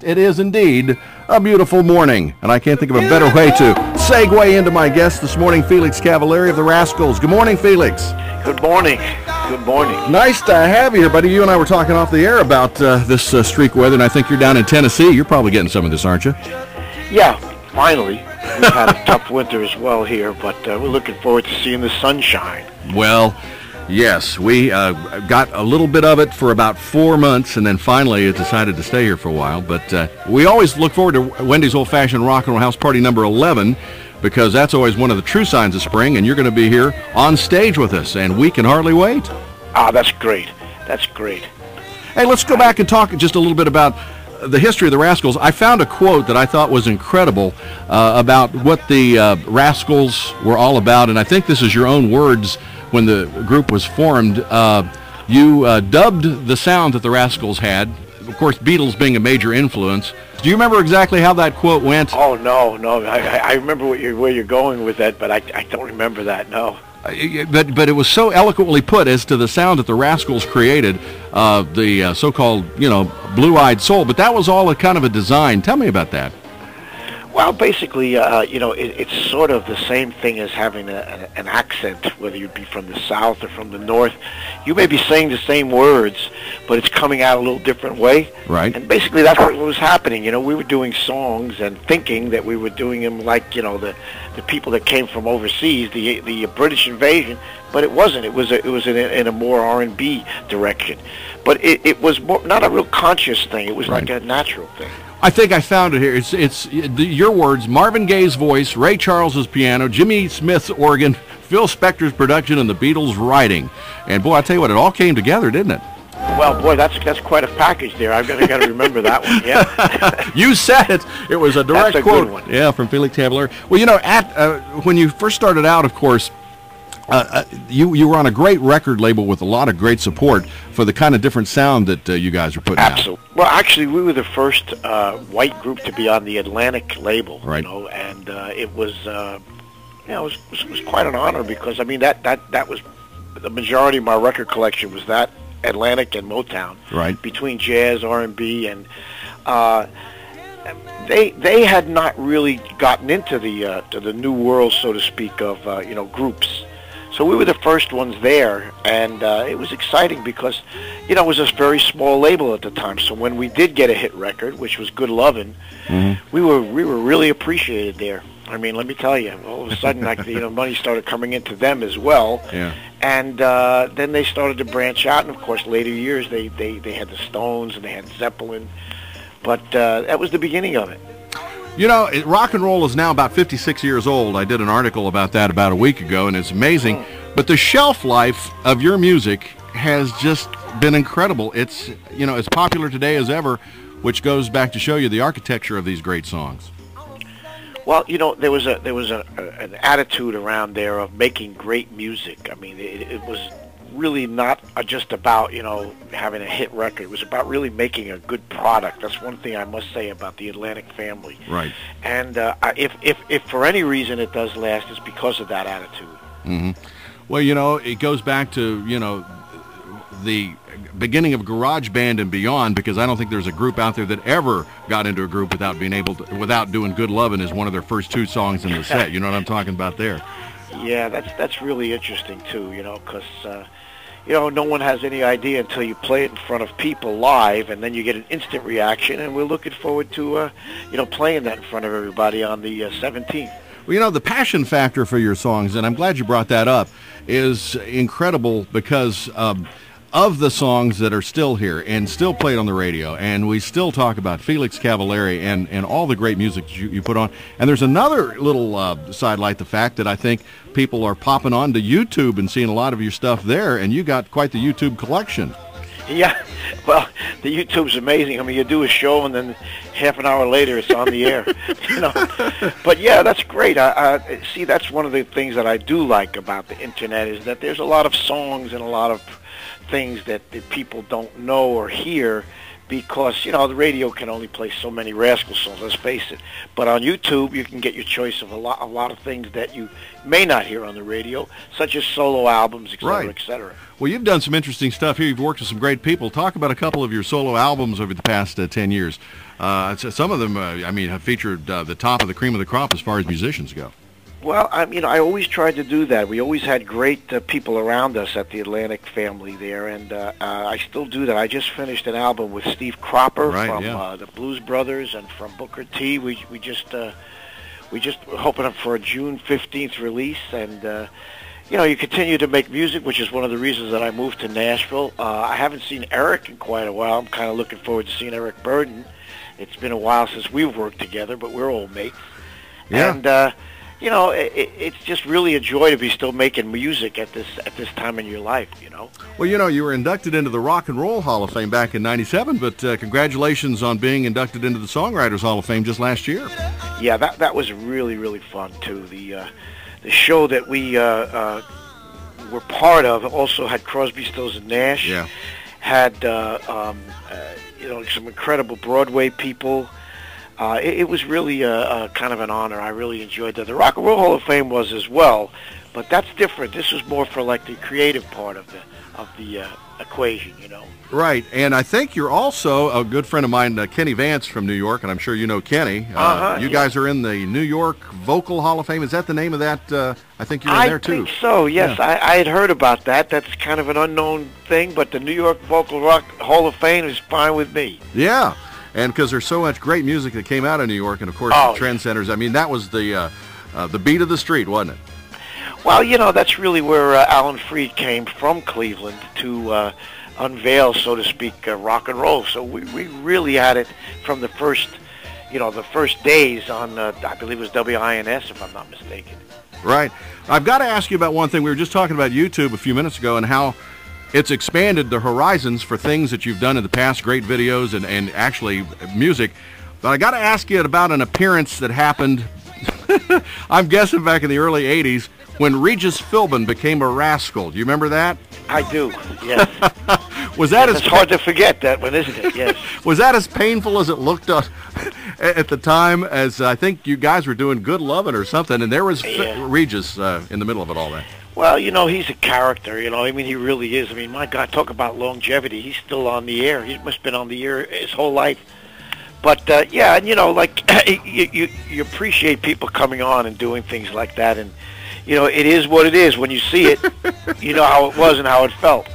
It is indeed a beautiful morning, and I can't think of a better way to segue into my guest this morning, Felix Cavaliere of the Rascals. Good morning, Felix. Good morning. Good morning. Nice to have you here, buddy. You and I were talking off the air about this streak weather, and I think you're down in Tennessee. You're probably getting some of this, aren't you? Yeah, finally. We've had a tough winter as well here, but we're looking forward to seeing the sunshine. Well, yes, we got a little bit of it for about 4 months, and then finally it decided to stay here for a while. But we always look forward to Wendy's Old Fashioned Rock and Roll House Party number 11, because that's always one of the true signs of spring, and you're going to be here on stage with us, and we can hardly wait. Ah, that's great. That's great. Hey, let's go back and talk just a little bit about the history of the Rascals. I found a quote that I thought was incredible about what the Rascals were all about, and I think this is your own words. When the group was formed, you dubbed the sound that the Rascals had, of course, Beatles being a major influence. Do you remember exactly how that quote went? Oh, no. I remember where you're going with that, but I don't remember that, no. But it was so eloquently put as to the sound that the Rascals created, the so-called, blue-eyed soul. But that was all a kind of a design. Tell me about that. Well, basically, it's sort of the same thing as having an accent, whether you be from the South or from the North. You may be saying the same words, but it's coming out a little different way. Right. And basically, that's what was happening. We were doing songs and thinking that we were doing them like, the people that came from overseas, the British invasion, but it wasn't. It was in a more R&B direction. But it was more, not a real conscious thing. It was Right. like a natural thing. I think I found it here. It's your words, Marvin Gaye's voice, Ray Charles's piano, Jimmy Smith's organ, Phil Spector's production, and the Beatles' writing. And boy, I tell you what, it all came together, didn't it? Well, boy, that's quite a package there. I've got to remember that one. Yeah. You said it. It was a direct That's a quote. good one. Yeah, from Felix Cavaliere. Well, when you first started out, of course, you were on a great record label with a lot of great support for the kind of different sound that you guys were putting out. Absolutely. Well, actually, we were the first white group to be on the Atlantic label. Right. And it was, it was quite an honor because that was the majority of my record collection was that Atlantic and Motown. Right. Between jazz, R&B, and they had not really gotten into the new world, so to speak, of groups. So we were the first ones there, and it was exciting because, it was a very small label at the time. So when we did get a hit record, which was Good Lovin', we were really appreciated there. I mean, let me tell you, all of a sudden, money started coming into them as well. Yeah. And then they started to branch out, and of course, later years they had the Stones and they had Zeppelin, but that was the beginning of it. Rock and roll is now about 56 years old. I did an article about that about a week ago, and it's amazing. But the shelf life of your music has just been incredible. It's, as popular today as ever, which goes back to show you the architecture of these great songs. Well, there was an attitude around there of making great music. I mean, it was really not just about having a hit record. It was about really making a good product. That's one thing I must say about the Atlantic family. Right. And if for any reason it does last, it's because of that attitude. Mm-hmm. Well, it goes back to the beginning of garage band and beyond, because I don't think there's a group out there that ever got into a group without doing Good Lovin' as one of their first two songs in the set. You know what I'm talking about there? Yeah, that's really interesting too. Because no one has any idea until you play it in front of people live, and then you get an instant reaction. And we're looking forward to playing that in front of everybody on the 17th. Well, the passion factor for your songs, and I'm glad you brought that up, is incredible because of the songs that are still here and still played on the radio, and we still talk about Felix Cavaliere and all the great music you put on. And there's another little sidelight, the fact that I think people are popping onto YouTube and seeing a lot of your stuff there, and you got quite the YouTube collection. Yeah, well, the YouTube's amazing. I mean, you do a show, and then half an hour later, it's on the air. But yeah, that's great. I see. That's one of the things that I do like about the internet is that there's a lot of songs and a lot of things that people don't know or hear, because the radio can only play so many Rascal songs, let's face it. But on YouTube, you can get your choice of a lot of things that you may not hear on the radio, such as solo albums, et cetera, right. et cetera. Well, you've done some interesting stuff here. You've worked with some great people. Talk about a couple of your solo albums over the past 10 years. Some of them, I mean, have featured the top of the cream of the crop as far as musicians go. Well, I always tried to do that. We always had great people around us at the Atlantic family there, and I still do that. I just finished an album with Steve Cropper from the Blues Brothers and from Booker T. We just hoping for a June 15th release, and you continue to make music, which is one of the reasons that I moved to Nashville. I haven't seen Eric in quite a while. I'm kind of looking forward to seeing Eric Burden. It's been a while since we've worked together, but we're old mates. Yeah. And it's just really a joy to be still making music at this time in your life, Well, you were inducted into the Rock and Roll Hall of Fame back in '97, but congratulations on being inducted into the Songwriters Hall of Fame just last year. Yeah, that was really, really fun, too. The show that we were part of also had Crosby, Stills, and Nash. Yeah. Had, some incredible Broadway people. It was really kind of an honor. I really enjoyed that. The Rock and Roll Hall of Fame was as well, but that's different. This was more for like the creative part of the equation, Right, and I think you're also a good friend of mine, Kenny Vance from New York, and I'm sure you know Kenny. You guys are in the New York Vocal Hall of Fame. Is that the name of that? I think you're in there too. I think so, yes. Yeah. I had heard about that. That's kind of an unknown thing, but the New York Vocal Rock Hall of Fame is fine with me. Yeah. And because there's so much great music that came out of New York, and of course the Trendsetters. I mean, that was the beat of the street, wasn't it? Well, that's really where Alan Freed came from Cleveland to unveil, so to speak, rock and roll. So we really had it from the first days on, I believe it was WINS, if I'm not mistaken. Right. I've got to ask you about one thing. We were just talking about YouTube a few minutes ago and how it's expanded the horizons for things that you've done in the past, great videos and actually music. But I got to ask you about an appearance that happened, I'm guessing back in the early 80s, when Regis Philbin became a Rascal. Do you remember that? I do, yes. It's hard to forget that one, isn't it? Yes. Was that as painful as it looked at the time, as I think you guys were doing Good Lovin' or something, and there was Regis in the middle of it all that? Well, he's a character, I mean, he really is. I mean, my God, talk about longevity. He's still on the air. He must have been on the air his whole life. But, you appreciate people coming on and doing things like that. And, it is what it is. When you see it, you know how it was and how it felt.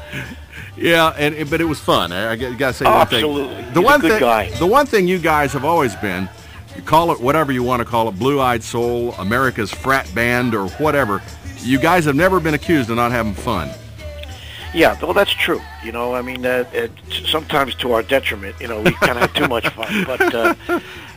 Yeah, but it was fun. I got to say one thing. Absolutely. He's a good guy. The one thing you guys have always been, you call it whatever you want to call it, Blue-Eyed Soul, America's frat band, or whatever, you guys have never been accused of not having fun. Yeah, well, that's true. I mean, sometimes to our detriment, we kind of have too much fun. But,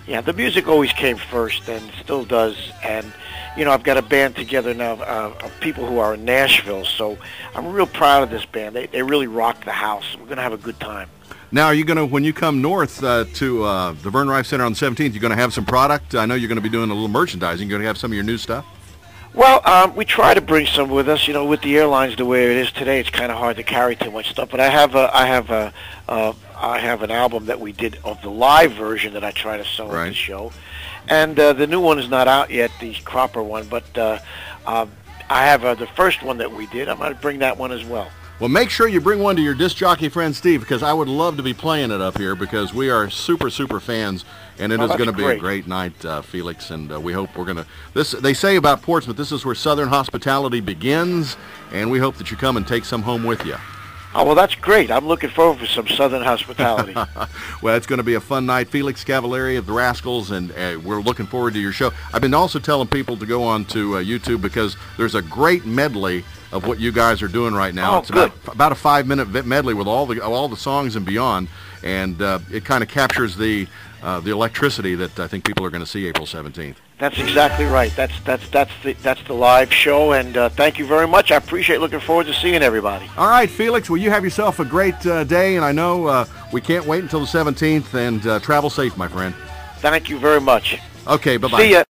the music always came first and still does. And, I've got a band together now of people who are in Nashville. So I'm real proud of this band. They really rock the house. We're going to have a good time. Now, are you going to, when you come north to the Vern Rife Center on the 17th, you're going to have some product? I know you're going to be doing a little merchandising. You're going to have some of your new stuff? Well, we try to bring some with us. With the airlines the way it is today, it's kind of hard to carry too much stuff. But I have an album that we did of the live version that I try to sell at the show, and the new one is not out yet, the Cropper one. But I have the first one that we did. I'm going to bring that one as well. Well, make sure you bring one to your disc jockey friend Steve, because I would love to be playing it up here, because we are super, super fans, and it is going to be a great night, Felix, and we hope we're going to... They say about Portsmouth, this is where Southern hospitality begins, and we hope that you come and take some home with you. Oh, well, that's great. I'm looking forward to some Southern hospitality. Well, it's going to be a fun night. Felix Cavaliere of the Rascals, and we're looking forward to your show. I've been also telling people to go on to YouTube, because there's a great medley of what you guys are doing right now. It's about a 5-minute medley with all the songs and beyond, and it kind of captures the electricity that I think people are going to see April 17th. That's exactly right. That's the live show, and thank you very much. I appreciate it. Looking forward to seeing everybody. All right, Felix, well, you have yourself a great day, and I know we can't wait until the 17th, and travel safe, my friend. Thank you very much. Okay, bye-bye. See ya.